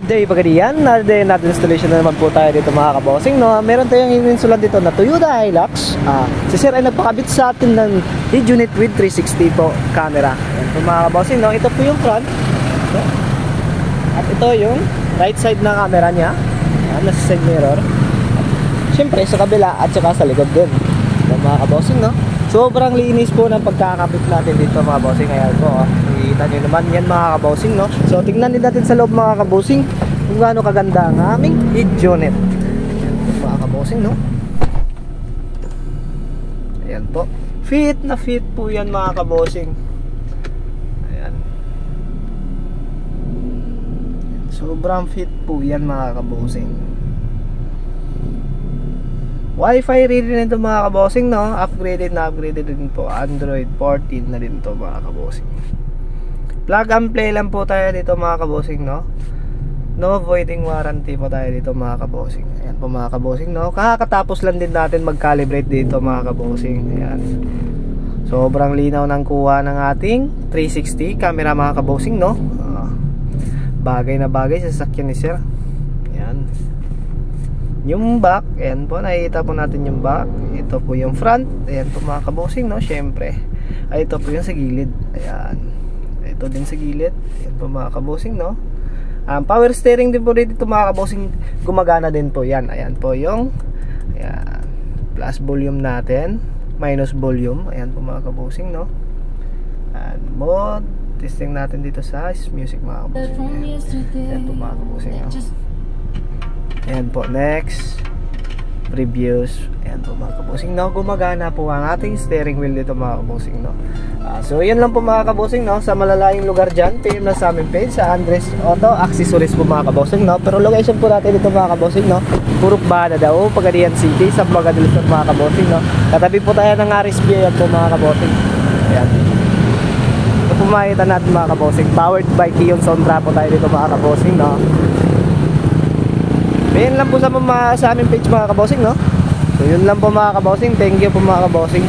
Day pagkadiyan, natin installation na naman po tayo dito mga kabossing, no? Meron tayong ininsulan dito na Toyota Hilux. Si Sir ay nagpakabit sa atin ng lead unit with 360 po camera. Ayan po mga kabossing, no? Ito po yung front, no? At ito yung right side na camera niya. Ayan, nasa side mirror. Siyempre sa kabila at saka sa likod din. Ayan, mga kabossing, no? Sobrang linis po ng pagkakabit natin dito mga kabossing. Ayan po, kita nyo naman yan mga kabossing, no? So tingnan din natin sa loob mga kabossing kung gaano kaganda ang aming lead unit. Ayan po mga kabossing, no? Ayan po, fit na fit po yan mga kabossing. Ayan, sobrang fit po yan mga kabossing. Wi-Fi ready na ito mga kabossing, no? Upgraded din po. Android 14 na din ito mga kabossing. Plug and play lang po tayo dito mga kabossing, no? No voiding warranty po tayo dito mga kabossing. Ayan po mga kabossing, no? Kakatapos lang din natin mag-calibrate dito mga kabossing. Ayan, sobrang linaw ng kuha ng ating 360 camera mga kabossing, no? Bagay na bagay sa sasakyan ni Sir. Ayan, yung back, ayan po, nakikita po natin yung back. Ito po yung front, ayan po mga kabossing, no? Syempre, ay ito po yung sa gilid. Ayan, ito din sa gilid. Ayan po mga kabossing, no? Power steering din po dito mga kabossing, gumagana din po yan. Ayan po yung, ayan, plus volume natin, minus volume. Ayan po mga kabossing, no? And mode, testing natin dito sa music mga kabossing. Ayan po mga kabossing, no? Ayan po, next previews. Ayan po mga kabossing, no? Gumagana po ang ating steering wheel dito mga kabossing, no? So yan lang po mga kabossing, no? Sa malalayong lugar dyan, PM na sa aming page sa Andres Auto Accessories po mga kabossing, no? Pero location po natin dito mga kabossing, no? Purok Bana daw, Pagadian City, sa Magadulisan mga kabossing, no? Katabi po tayo ng RSB. Ayan po mga kabossing. Ayan, ito po makikita natin mga kabossing, powered by Kion Sondra po tayo dito mga kabossing, no? Ayan lang po sa aming page mga kabossing, no? So yun lang po mga kabossing. Thank you po mga kabossing.